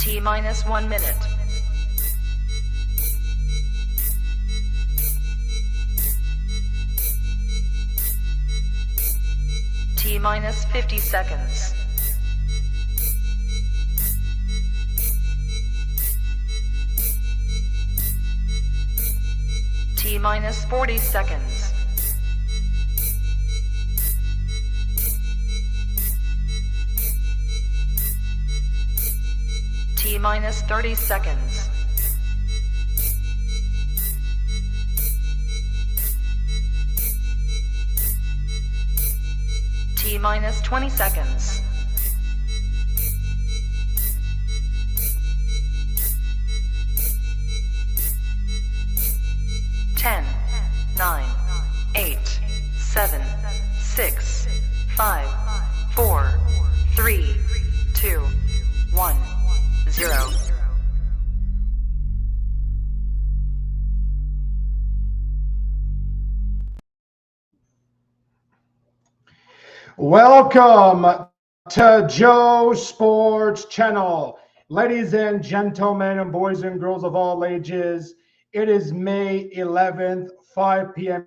T minus 1 minute. T minus 50 seconds. T minus 40 seconds. T minus 30 seconds. T minus 20 seconds. Ten, 9, 8, 7, 6, 5, 4, 3, 2, 1, 0. Welcome to Joe Sports Channel. Ladies and gentlemen and boys and girls of all ages, it is May 11th, 5 p.m.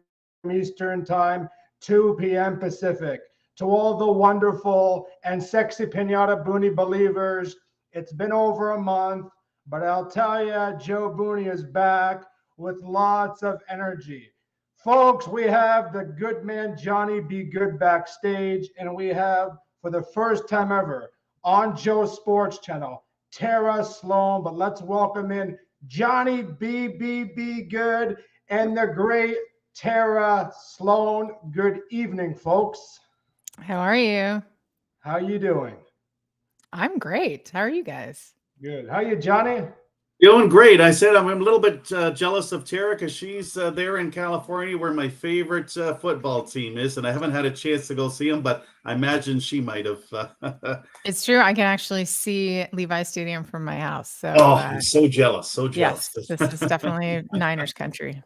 Eastern Time, 2 p.m. Pacific. To all the wonderful and sexy Pinata Booney believers, it's been over a month, but I'll tell you, Joe Booney is back with lots of energy. Folks, we have the good man Johnny B. Good backstage, and we have, for the first time ever, on Joe Sports Channel, Tara Slone. But let's welcome in Johnny B. Good and the great Tara Slone. Good evening, folks. How are you? How you doing? I'm great. How are you guys? Good. How you, Johnny? Doing great. I said I'm a little bit jealous of Tara because she's there in California where my favorite football team is, and I haven't had a chance to go see them, but I imagine she might have. It's true. I can actually see Levi Stadium from my house. So, I'm so jealous. So jealous. Yes, this is definitely Niners country.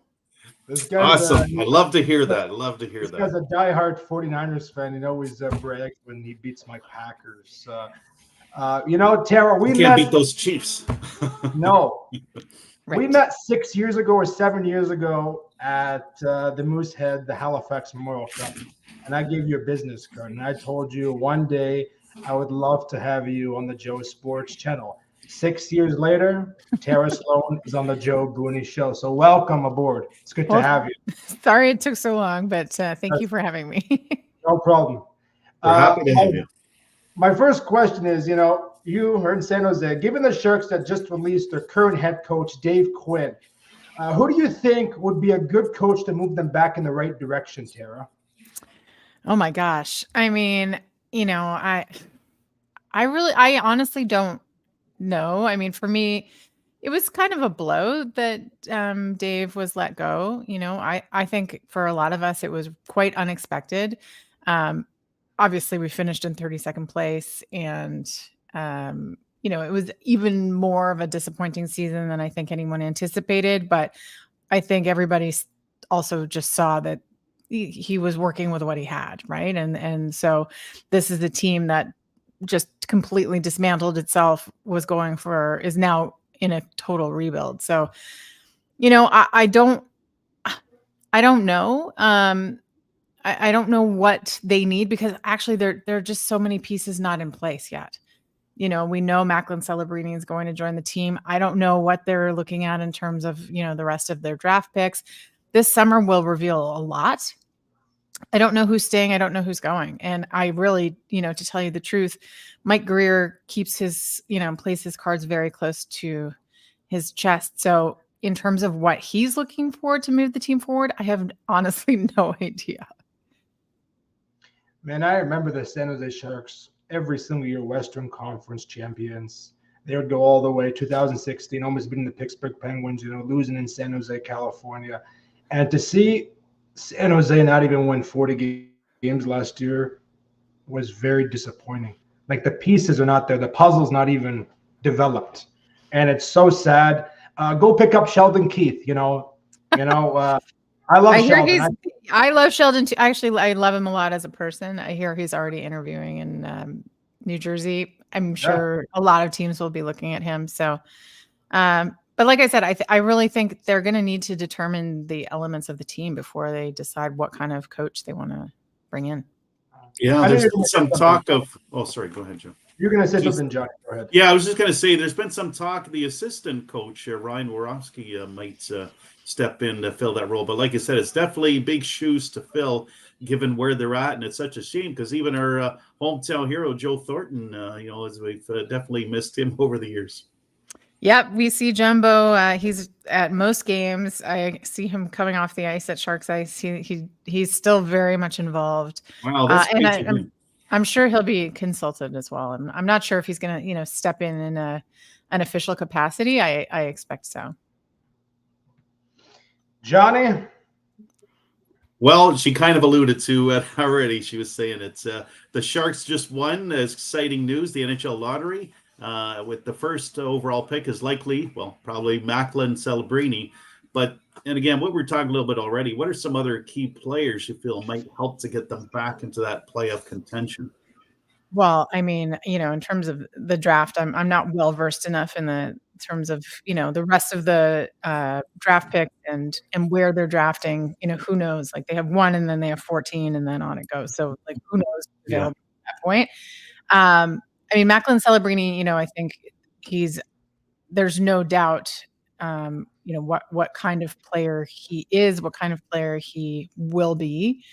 Awesome. I love to hear that. This guy's a diehard 49ers fan. He always brags when he beats my Packers. Tara, we can't beat those Chiefs. No. Right. We met 6 years ago or 7 years ago at the Moosehead, the Halifax Memorial Cup. And I gave you a business card. And I told you one day I would love to have you on the Joe Sports Channel. 6 years later, Tara Slone is on the Joe Booney Show. So welcome aboard. It's good to have you. Sorry it took so long, but thank you for having me. No problem. We're happy to have you. My first question is, you are in San Jose. Given the Sharks that just released their current head coach, Dave Quinn, who do you think would be a good coach to move them back in the right direction, Tara? Oh my gosh. I mean, I honestly don't know. I mean, for me, it was kind of a blow that Dave was let go. I think for a lot of us, it was quite unexpected. Obviously, we finished in 32nd place, and it was even more of a disappointing season than I think anyone anticipated. But I think everybody also just saw that he was working with what he had, right? And so this is a team that just completely dismantled itself, is now in a total rebuild. So, I don't know. I don't know what they need because actually there are just so many pieces not in place yet. We know Macklin Celebrini is going to join the team. I don't know what they're looking at in terms of, the rest of their draft picks. This summer will reveal a lot. I don't know who's staying. I don't know who's going. And I really, to tell you the truth, Mike Greer keeps plays his cards very close to his chest. So in terms of what he's looking for to move the team forward, I have honestly no idea. Man, I remember the San Jose Sharks every single year, Western Conference champions. They would go all the way 2016, almost beating the Pittsburgh Penguins, losing in San Jose, California. And to see San Jose not even win 40 games last year was very disappointing. Like the pieces are not there. The puzzle's not even developed. And it's so sad. Go pick up Sheldon Keith, I love Sheldon. I love Sheldon too. Actually, I love him a lot as a person. I hear he's already interviewing and New Jersey. I'm sure a lot of teams will be looking at him. So, but like I said, I really think they're going to need to determine the elements of the team before they decide what kind of coach they want to bring in. Yeah, there's been some talk of. Oh, sorry. Go ahead, Joe. You're going to say something, John. Go ahead. Yeah, I was just going to say there's been some talk the assistant coach, Ryan Worofsky, might step in to fill that role. But like I said, it's definitely big shoes to fill given where they're at. And it's such a shame because even our hometown hero, Joe Thornton, as we've definitely missed him over the years. Yep, we see Jumbo. He's at most games. I see him coming off the ice at Sharks Ice. He's still very much involved. Wow, that's and I'm sure he'll be consulted as well. I'm not sure if he's going to step in an official capacity. I expect so. Johnny. Well, she kind of alluded to it already. She was saying it's the Sharks just won. Exciting news. The NHL lottery. With the first overall pick is likely, probably Macklin Celebrini. And again, what we're talking a little bit already, what are some other key players you feel might help to get them back into that playoff contention? Well, I mean, in terms of the draft, I'm not well versed enough in the terms of, the rest of the draft pick and where they're drafting. Who knows? Like they have 1 and then they have 14 and then on it goes. So like who knows at that point. I mean, Macklin Celebrini, I think there's no doubt, what kind of player he is, what kind of player he will be.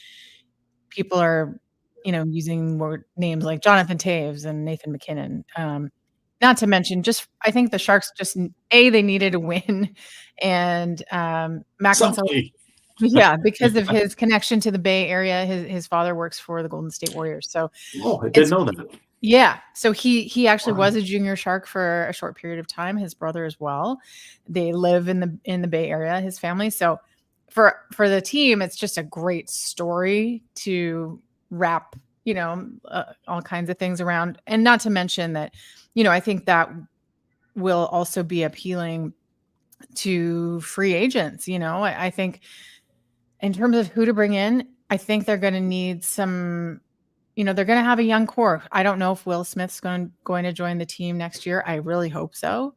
People are, using more names like Jonathan Taves and Nathan McKinnon. Not to mention I think the Sharks they needed a win. And Macklin Celebrini, because of his connection to the Bay Area, his father works for the Golden State Warriors. So I didn't know that. Yeah. So he actually was a junior Shark for a short period of time. His brother as well. They live in the Bay Area, his family. So for the team, it's just a great story to wrap, all kinds of things around. And not to mention that, I think that will also be appealing to free agents. I think in terms of who to bring in, I think they're going to need some. They're going to have a young core. I don't know if Will Smith's going to join the team next year. I really hope so.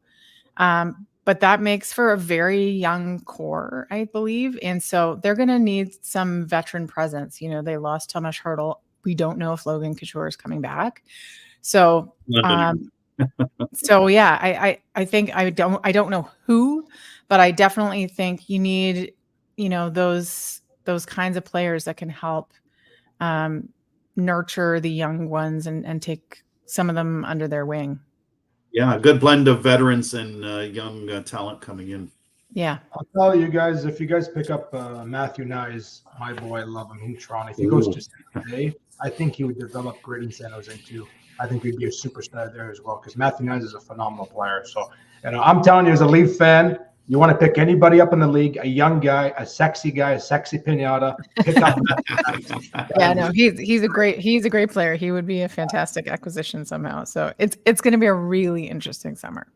But that makes for a very young core, I believe. And so they're going to need some veteran presence. They lost Tomas Hertl. We don't know if Logan Couture is coming back. So, I think I don't know who, but I definitely think you need, those kinds of players that can help, nurture the young ones and take some of them under their wing. Yeah, a good blend of veterans and young talent coming in. Yeah. I'll tell you guys, if you guys pick up Matthew Nyes, my boy, I love him in Toronto. If he goes to San Jose, I think he would develop great in San Jose too. I think he'd be a superstar there as well because Matthew Nyes is a phenomenal player. So, I'm telling you, as a Leaf fan, you want to pick anybody up in the league, a young guy, a sexy pinata, pick up. Yeah, no, he's a great player. He would be a fantastic acquisition somehow. So it's going to be a really interesting summer.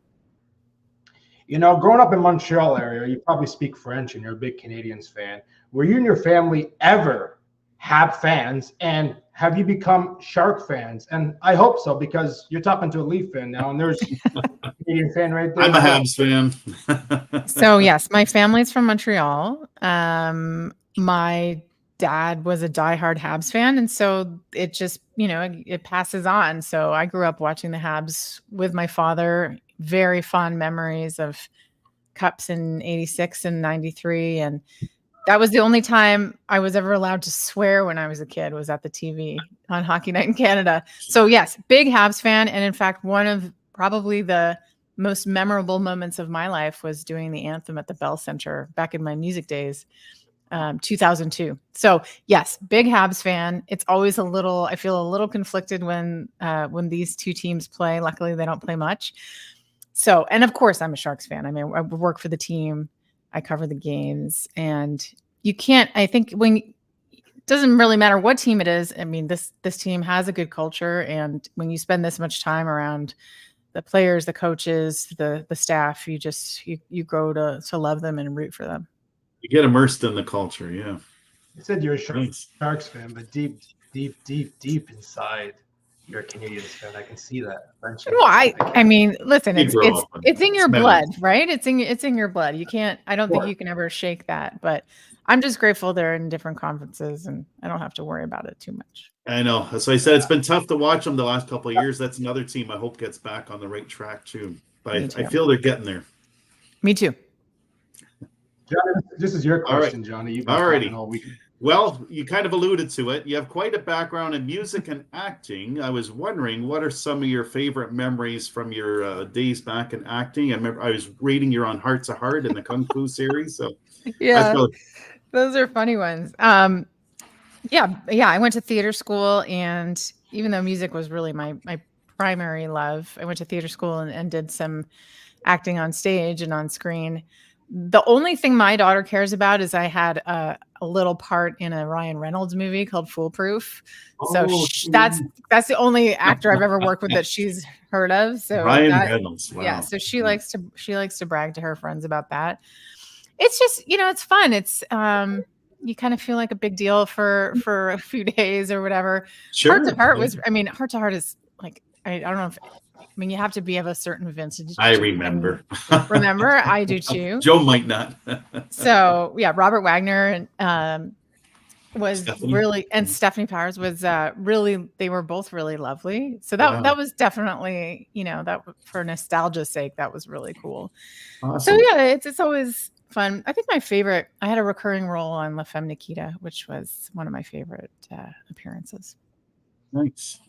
Growing up in Montreal area, you probably speak French and you're a big Canadiens fan. Were you and your family ever Hab fans? And have you become Shark fans? And I hope so, because you're talking to a Leaf fan now, and there's a Canadian fan right there. I'm a Habs fan. So yes, my family's from Montreal. My dad was a diehard Habs fan, and so it just, it passes on. So I grew up watching the Habs with my father. Very fond memories of cups in '86 and '93, and that was the only time I was ever allowed to swear when I was a kid, was at the TV on Hockey Night in Canada. So yes, big Habs fan. And in fact, one of probably the most memorable moments of my life was doing the anthem at the Bell Center back in my music days, 2002. So yes, big Habs fan. It's always I feel a little conflicted when these two teams play. Luckily, they don't play much. So, and of course I'm a Sharks fan. I mean, I work for the team. I cover the games, and I think it doesn't really matter what team it is. I mean, this team has a good culture. And when you spend this much time around the players, the coaches, the staff, you grow to love them and root for them. You get immersed in the culture. Yeah. You said you're a Sharks fan, but deep inside, you're a Canadians fan. I can see that. Well, I mean, listen, You grow up with it's in your memories. blood, right? It's in your blood. You can't. I don't think you can ever shake that. But I'm just grateful they're in different conferences, and I don't have to worry about it too much. I know. So I said it's been tough to watch them the last couple of years. That's another team I hope gets back on the right track too. But I feel they're getting there. Me too. Johnny, this is your question, right. Johnny. You've been talking all week. Well, you kind of alluded to it. You have quite a background in music and acting. I was wondering, what are some of your favorite memories from your days back in acting? I remember I was reading you're on Heart to Heart in the Kung Fu series. So yeah, those are funny ones. Yeah. I went to theater school, and even though music was really my primary love, I went to theater school and did some acting on stage and on screen. The only thing my daughter cares about is I had a little part in a Ryan Reynolds movie called Foolproof. So that's the only actor I've ever worked with that she's heard of. So Ryan Reynolds. Wow. Yeah. So she likes to brag to her friends about that. It's just, it's fun. It's you kind of feel like a big deal for a few days or whatever. Sure. Heart to Heart is like, I don't know if, you have to be of a certain vintage. I remember. Remember? I do too. Joe might not. So yeah, Robert Wagner was Stephanie. really, and Stephanie Powers was really, they were both really lovely. So that was definitely, that for nostalgia's sake, that was really cool. Awesome. So yeah, it's always fun. I think I had a recurring role on La Femme Nikita, which was one of my favorite appearances. Nice.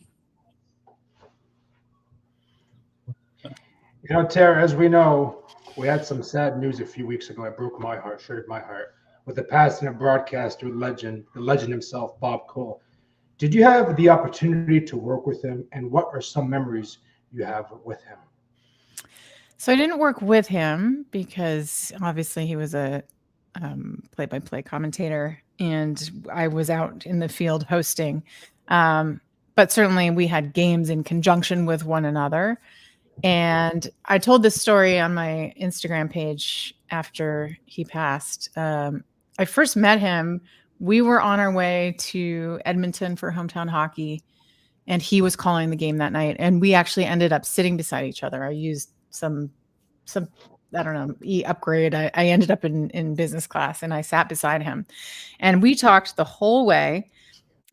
Tara, as we know, we had some sad news a few weeks ago. It broke my heart, shattered my heart, with the passing of broadcaster the legend himself, Bob Cole. Did you have the opportunity to work with him, and what are some memories you have with him? So I didn't work with him because obviously he was a play-by-play commentator, and I was out in the field hosting. But certainly we had games in conjunction with one another. And I told this story on my Instagram page after he passed. I first met him. We were on our way to Edmonton for hometown hockey, and he was calling the game that night. And we actually ended up sitting beside each other. I used some I don't know, upgrade. I ended up in business class, and I sat beside him, and we talked the whole way.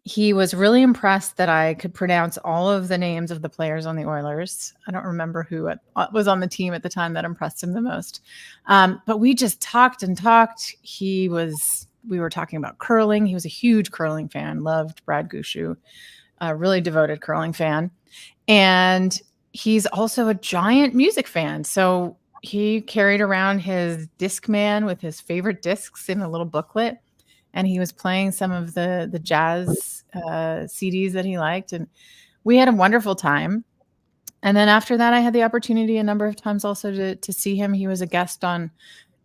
He was really impressed that I could pronounce all of the names of the players on the Oilers. I don't remember who was on the team at the time that impressed him the most. But we just talked and talked. We were talking about curling. He was a huge curling fan, loved Brad Gushu, a really devoted curling fan. And he's also a giant music fan. So he carried around his Discman with his favorite discs in a little booklet. And he was playing some of the jazz CDs that he liked. And we had a wonderful time. And then after that, I had the opportunity a number of times also to see him. He was a guest on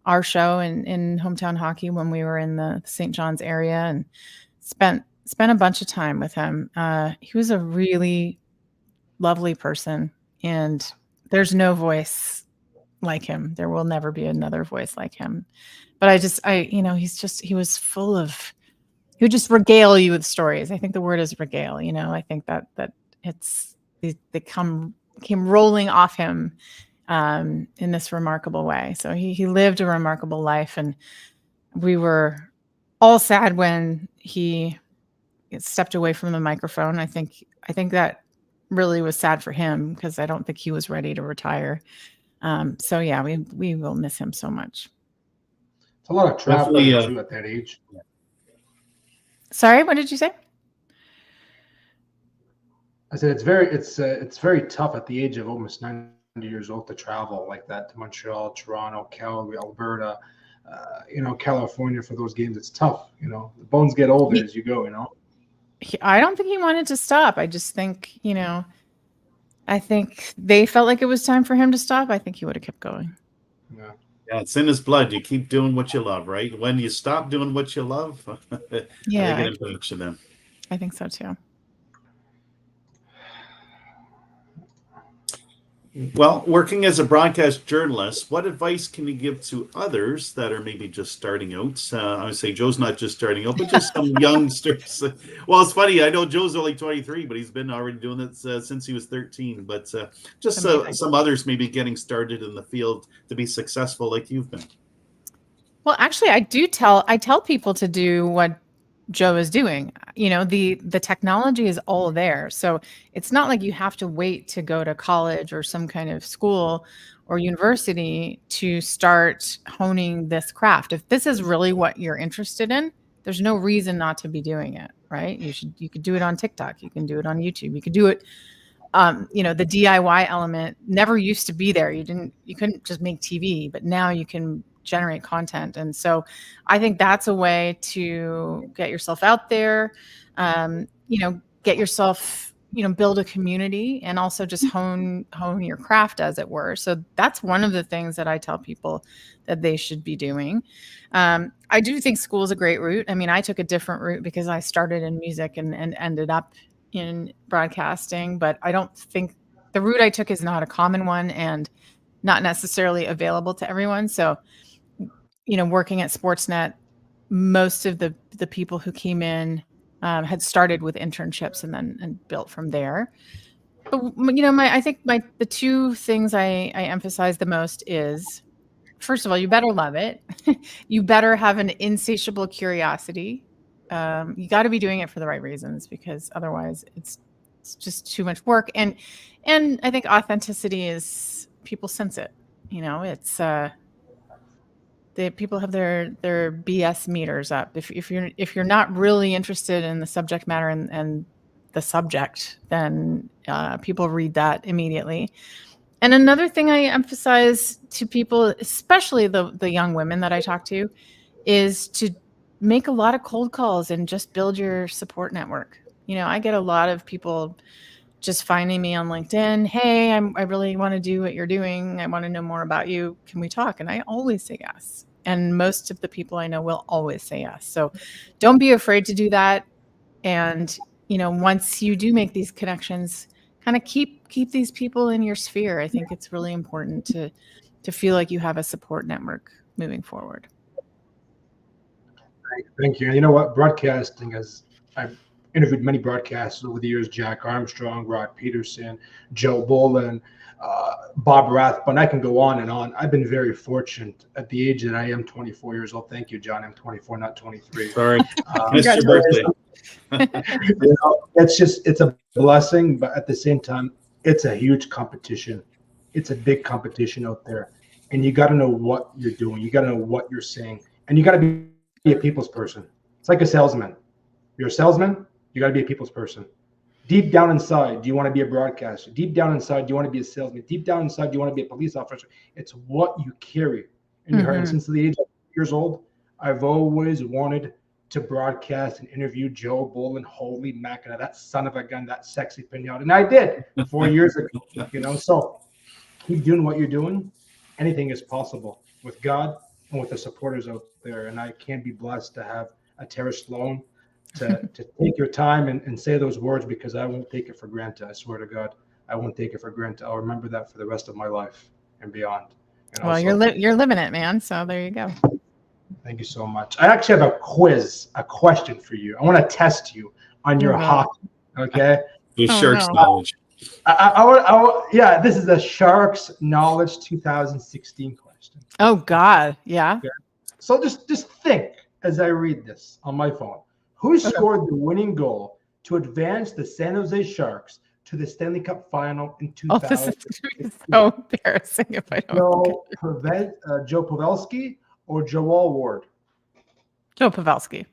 our show in hometown hockey when we were in the St. John's area, and spent a bunch of time with him. He was a really lovely person, and there's no voice like him. There will never be another voice like him. But he was full of, he would just regale you with stories. I think the word is regale, I think that they came rolling off him in this remarkable way. So he lived a remarkable life, and we were all sad when he stepped away from the microphone. I think that really was sad for him, because I don't think he was ready to retire. So yeah, we will miss him so much. It's a lot of traveling too at that age. Sorry, what did you say? I said it's very tough at the age of almost 90 years old to travel like that to Montreal, Toronto, Calgary, Alberta, California for those games. It's tough. The bones get older as you go. I don't think he wanted to stop. I just think I think they felt like it was time for him to stop. I think he would have kept going. Yeah, it's in his blood. You keep doing what you love, right? When you stop doing what you love, yeah, I think it then. I think so too. Well, working as a broadcast journalist, what advice can you give to others that are maybe just starting out? I would say Joe's not just starting out, but just some youngsters. Well, it's funny. I know Joe's only 23, but he's been already doing it since he was 13. But just some others maybe getting started in the field to be successful like you've been. Well, actually, I tell people to do what Joe is doing. You know, the technology is all there. So it's not like you have to wait to go to college or some kind of school or university to start honing this craft. If this is really what you're interested in, there's no reason not to be doing it, right? You could do it on TikTok, you can do it on YouTube, you could do it. You know, the DIY element never used to be there. You couldn't just make TV, but now you can generate content. And so I think that's a way to get yourself out there, you know, get yourself, you know, build a community and also just hone your craft, as it were. So that's one of the things that I tell people that they should be doing. I do think school is a great route. I mean, I took a different route because I started in music and ended up in broadcasting, but I don't think the route I took is not a common one and not necessarily available to everyone. So, you know, working at Sportsnet, most of the people who came in had started with internships and built from there. But, you know, I think the two things I emphasize the most is, first of all, you better love it. You better have an insatiable curiosity. You got to be doing it for the right reasons, because otherwise it's just too much work. And I think authenticity is, people sense it. You know, it's people have their BS meters up. If you're not really interested in the subject matter and the subject, then people read that immediately. And another thing I emphasize to people, especially the young women that I talk to, is to make a lot of cold calls and just build your support network. You know, I get a lot of people just finding me on LinkedIn. Hey, I really want to do what you're doing. I want to know more about you. Can we talk? And I always say yes. And most of the people I know will always say yes. So don't be afraid to do that. And, you know, once you do make these connections, kind of keep these people in your sphere. I think it's really important to feel like you have a support network moving forward. Thank you. And you know what? Broadcasting, as I've interviewed many broadcasters over the years, Jack Armstrong, Rod Peterson, Joe Bolin, Bob Rathbun, I can go on and on. I've been very fortunate at the age that I am, 24 years old. Thank you, John. I'm 24, not 23. Sorry. Missed your birthday. You know, it's a blessing, but at the same time, it's a huge competition. It's a big competition out there. And you got to know what you're doing. You got to know what you're saying. And you got to be a people's person. It's like a salesman. You're a salesman, you got to be a people's person. Deep down inside, do you want to be a broadcaster? Deep down inside, do you want to be a salesman? Deep down inside, do you want to be a police officer? It's what you carry in your heart. And since the age of 8 years old, I've always wanted to broadcast and interview Joe Bolin. Holy mackerel, that son of a gun, that sexy pinata. And I did 4 years ago, you know. So keep doing what you're doing. Anything is possible with God and with the supporters out there. And I can't be blessed to have a Tara Slone to take your time and say those words, because I won't take it for granted. I swear to God, I won't take it for granted. I'll remember that for the rest of my life and beyond. You know, well, you're living it, man. So there you go. Thank you so much. I actually have a question for you. I want to test you on your hockey. Okay. Your Sharks knowledge. Yeah, this is the Sharks knowledge 2016 question. Oh God, yeah. Okay. So just think as I read this on my phone. Who scored the winning goal to advance the San Jose Sharks to the Stanley Cup Final in 2000? Oh, this is so embarrassing if I don't. Joe Pavelski or Joel Ward? Joe Pavelski.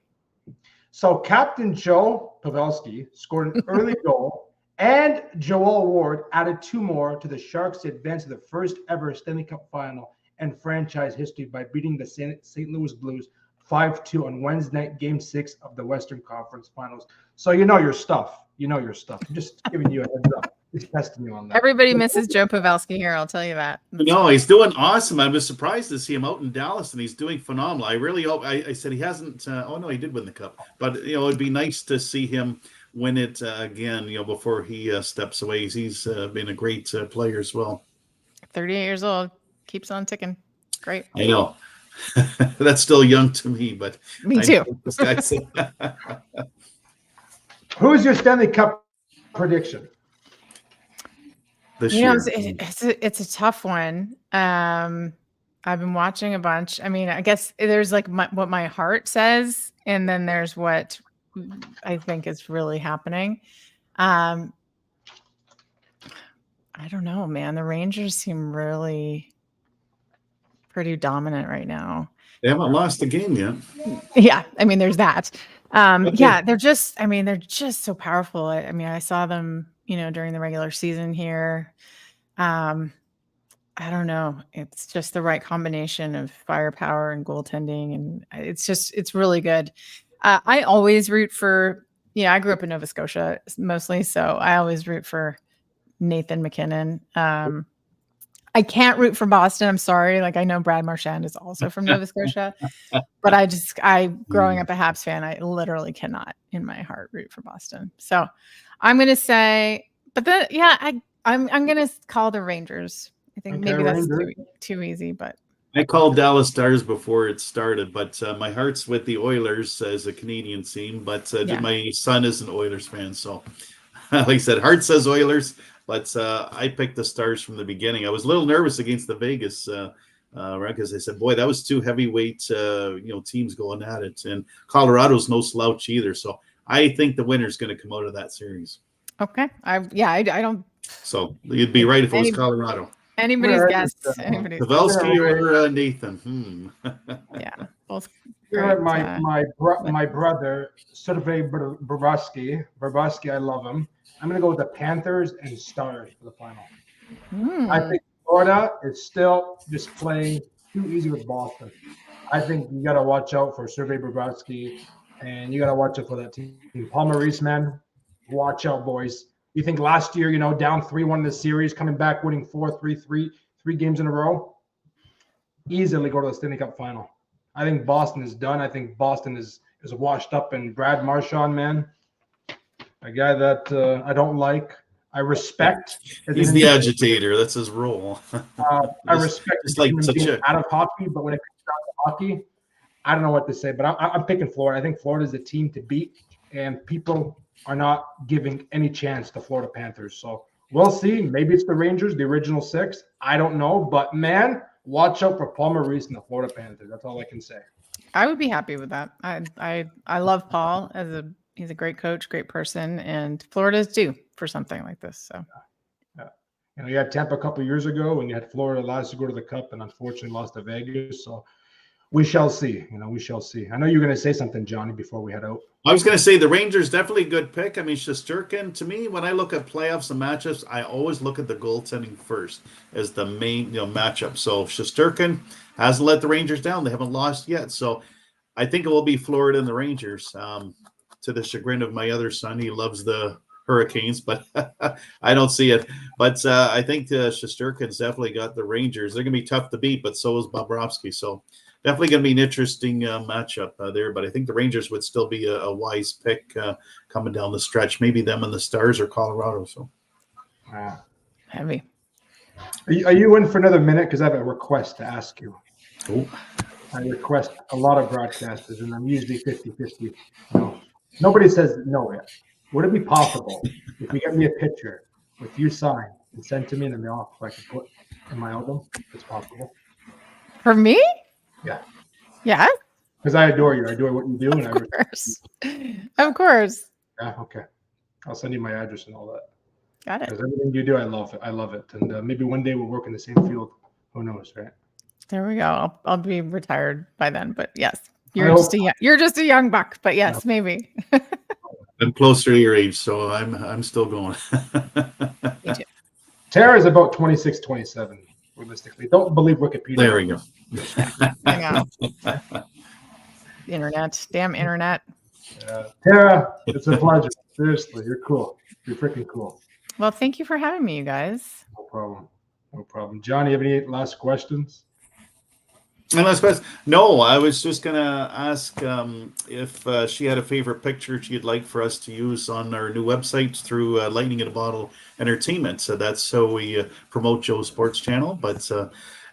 So Captain Joe Pavelski scored an early goal, and Joel Ward added 2 more to the Sharks to advance to the first ever Stanley Cup Final in franchise history by beating the St. Louis Blues 5-2 on Wednesday night, Game 6 of the Western Conference Finals. So you know your stuff. You know your stuff. I'm just giving you a heads up. Just testing you on that. Everybody misses Joe Pavelski here. I'll tell you that. No, he's doing awesome. I was surprised to see him out in Dallas, and he's doing phenomenal. I really hope. I said he hasn't. Oh no, he did win the cup. But you know, it'd be nice to see him win it again. You know, before he steps away. He's been a great player as well. 38 years old, keeps on ticking. Great. I know. That's still young to me, but Me I too. know this guy's Who is your Stanley Cup prediction? this You know, year. it's a tough one. I've been watching a bunch. I mean, I guess there's like what my heart says, and then there's what I think is really happening. I don't know, man. The Rangers seem really pretty dominant right now. They haven't lost a game yet. Yeah, I mean, there's that. Okay. Yeah, they're just so powerful. I mean, I saw them, during the regular season here. I don't know. It's just the right combination of firepower and goaltending, and it's really good. I always root for. Yeah, I grew up in Nova Scotia mostly, so I always root for Nathan McKinnon. I can't root for Boston. I'm sorry. Like, I know Brad Marchand is also from Nova Scotia, but growing up a Habs fan, I literally cannot in my heart root for Boston. So I'm going to say, but then, yeah, I'm going to call the Rangers. I think maybe that's too easy, but I called Dallas Stars before it started, but my heart's with the Oilers as a Canadian team. But my son is an Oilers fan, so like I said, heart says Oilers. But I picked the Stars from the beginning. I was a little nervous against the Vegas, because I said, "Boy, that was two heavyweight, teams going at it." And Colorado's no slouch either. So I think the winner's going to come out of that series. Okay, I don't. So you'd be right if it was Colorado. Anybody's guess. Pavelski or Nathan. Yeah, both. My brother, Sergei Bobrovsky, I love him. I'm going to go with the Panthers and Stars for the final. I think Florida is still just playing too easy with Boston. I think you got to watch out for Sergei Bobrovsky, and you got to watch out for that team. Paul Maurice, man, watch out, boys. You think last year, down 3-1 in the series, coming back, winning 4-3, 3 games in a row, easily go to the Stanley Cup final. I think Boston is done. I think Boston is washed up, and Brad Marchand, man, a guy that I don't like. I respect. He's the agitator. That's his role. I respect him being out of hockey, but when it comes down to hockey, I don't know what to say. But I'm picking Florida. I think Florida is the team to beat, and people are not giving any chance to Florida Panthers. So we'll see. Maybe it's the Rangers, the original 6. I don't know. But, man, watch out for Paul Maurice and the Florida Panthers. That's all I can say. I would be happy with that. I love Paul he's a great coach, great person, and Florida's due for something like this. So, yeah. You had Tampa a couple of years ago, and you had Florida last to go to the Cup, and unfortunately lost to Vegas. So we shall see. We shall see. I know you're going to say something, Johnny, before we head out. I was going to say the Rangers definitely a good pick. I mean, Shesterkin, to me, when I look at playoffs and matchups, I always look at the goaltending first as the main matchup. So Shesterkin hasn't let the Rangers down. They haven't lost yet. So I think it will be Florida and the Rangers. To the chagrin of my other son, he loves the Hurricanes, but I don't see it. But I think Shesterkin's definitely got the Rangers. They're going to be tough to beat, but so is Bobrovsky. So definitely going to be an interesting matchup there. But I think the Rangers would still be a wise pick coming down the stretch. Maybe them and the Stars or Colorado. So heavy. Are you in for another minute? Because I have a request to ask you. Oh. I request a lot of broadcasters, and I'm usually 50-50. Nobody says no yet. Would it be possible if you get me a picture with you signed and sent to me in the mail so I can put in my album? It's possible. For me? Yeah. Yeah. Because I adore you. I adore what you do. Of course. Yeah. Okay. I'll send you my address and all that. Got it. Because everything you do, I love it. I love it. And maybe one day we'll work in the same field. Who knows, right? There we go. I'll be retired by then. But yes, you're just a young buck. But yes, maybe. I'm closer to your age, so I'm still going. Me too. Tara is about 26, 27, realistically. Don't believe Wikipedia. There we go. Hang on. Internet. Damn internet. Tara, it's a pleasure. Seriously, you're cool. You're freaking cool. Well, thank you for having me, you guys. No problem. No problem. Johnny, have any last questions? And last question. No, I was just gonna ask if she had a favorite picture she'd like for us to use on our new website through Lightning in a Bottle Entertainment. So that's how we promote Joe's Sports Channel. But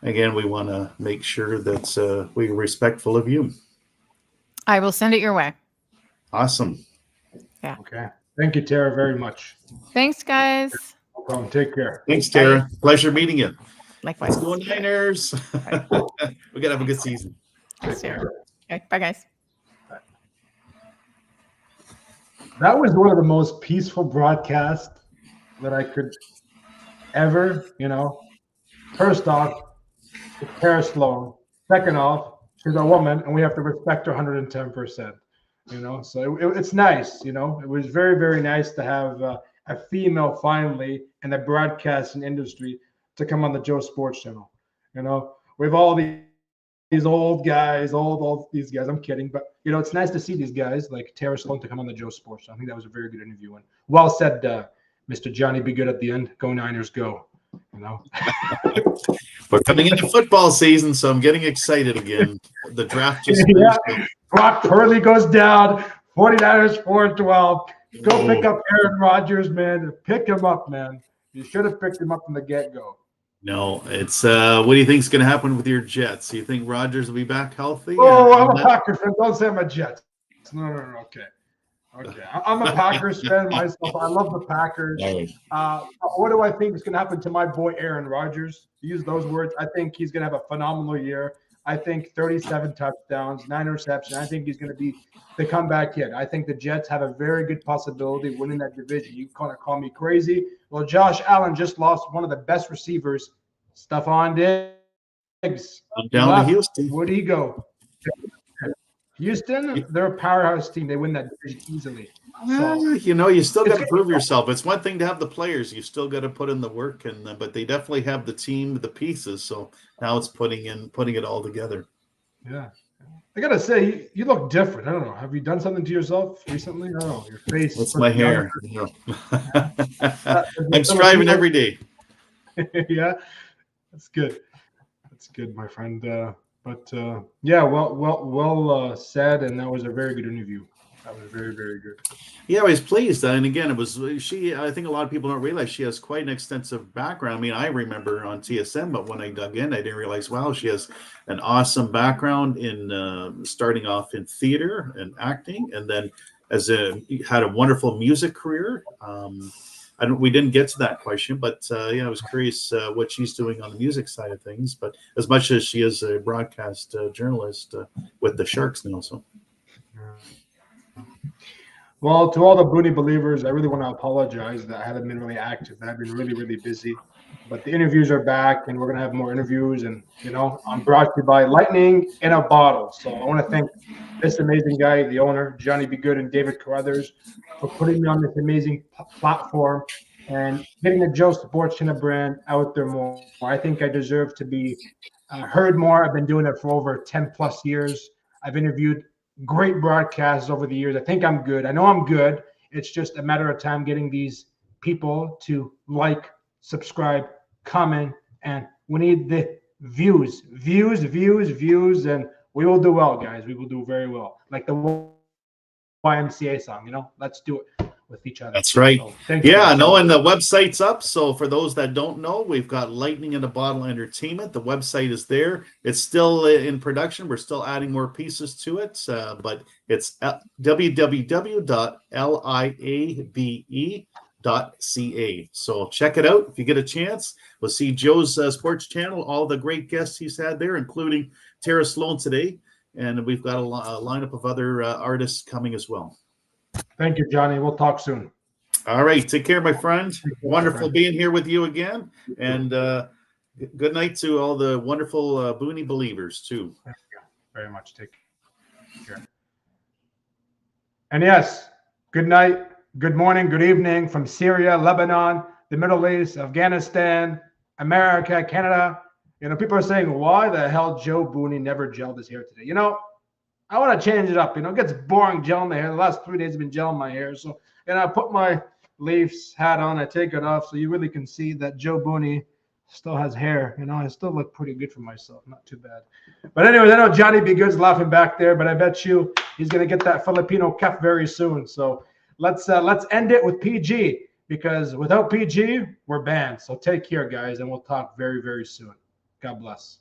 again, we want to make sure that we're respectful of you. I will send it your way. Awesome. Yeah. Okay. Thank you, Tara, very much. Thanks, guys. No problem. Take care. Thanks, Tara. Pleasure meeting you. Likewise. Let's go Niners. We gotta have a good season. Let's do it. Okay. Bye, guys. That was one of the most peaceful broadcasts that I could ever, First off, it's Tara Slone. Second off, she's a woman, and we have to respect her 110%. So it's nice. It was very, very nice to have a female finally in the broadcasting industry to come on the Joe Sports Channel. We have all these old guys, all these guys. I'm kidding, but it's nice to see these guys like Tara Slone to come on the Joe Sports. I think that was a very good interview, and well said, Mr. Johnny. Be good at the end. Go Niners, go. We're coming into football season, so I'm getting excited again. The draft just finished. Brock Purdy goes down. 49ers 4-12. Go pick up Aaron Rodgers, man. Pick him up, man. You should have picked him up from the get-go. No, it's what do you think is going to happen with your Jets? Do you think Rodgers will be back healthy? Oh, I'm a Packers fan. Don't say I'm a Jets. No. Okay. I'm a Packers fan myself. I love the Packers. What do I think is going to happen to my boy Aaron Rodgers? Use those words. I think he's going to have a phenomenal year. I think 37 touchdowns, 9 interceptions. I think he's going to be the comeback kid. I think the Jets have a very good possibility of winning that division. You kind of call me crazy. Well, Josh Allen just lost one of the best receivers, Stephon Diggs. Down to Houston. Where'd he go? Houston, they're a powerhouse team. They win that division easily. You still got to prove yourself. It's one thing to have the players. You still got to put in the work, but they definitely have the team, the pieces. So now it's putting it all together. Yeah. I got to say, you look different. I don't know. Have you done something to yourself recently? I don't know. Your face. It's my hair. I'm striving every day. Yeah. That's good. That's good, my friend. Yeah, well said, and that was a very good interview. That was very, very good. Yeah, I was pleased. And again, it was she. I think a lot of people don't realize she has quite an extensive background. I mean, I remember on TSN, but when I dug in, I didn't realize, wow, she has an awesome background in starting off in theater and acting, and then had a wonderful music career. We didn't get to that question, but I was curious what she's doing on the music side of things. But as much as she is a broadcast journalist with the Sharks now, so. Well, to all the Booney believers, I really want to apologize that I haven't been really active. I've been really, really busy. But the interviews are back, and we're going to have more interviews. And, I'm brought to you by Lightning in a Bottle. So I want to thank this amazing guy, the owner, Johnny Be Good, and David Carruthers, for putting me on this amazing platform and getting the Joe Sports Channel brand out there more. I think I deserve to be heard more. I've been doing it for over 10 plus years. I've interviewed great broadcasts over the years. I think I'm good. I know I'm good. It's just a matter of time getting these people to like, subscribe, comment, and we need the views, and we will do well, guys. We will do very well. Like the YMCA song, let's do it with each other. That's right. So, thank you. And the website's up. So for those that don't know, we've got Lightning in a Bottle Entertainment. The website is there. It's still in production. We're still adding more pieces to it, but it's www.liabe.ca. So check it out if you get a chance. We'll see Joe's Sports Channel, all the great guests he's had there, including Tara Slone today. And we've got a lineup of other artists coming as well. Thank you, Johnny. We'll talk soon. All right. Take care, my friend. Wonderful being here with you again. And good night to all the wonderful Booney believers, too. Thank you very much. Take care. And yes, good night, good morning, good evening from Syria, Lebanon, the Middle East, Afghanistan, America, Canada. People are saying, why the hell Joe Booney never gelled his hair today? I want to change it up. It gets boring gelling my hair. The last 3 days I've been gelling my hair. So, I put my Leafs hat on. I take it off so you really can see that Joe Booney Still has hair, you know. I still look pretty good for myself. Not too bad. But anyways, I know Johnny B. Good's laughing back there, but I bet you he's gonna get that Filipino cup very soon. So let's end it with PG, because without PG, we're banned. So take care, guys, and we'll talk very, very soon. God bless.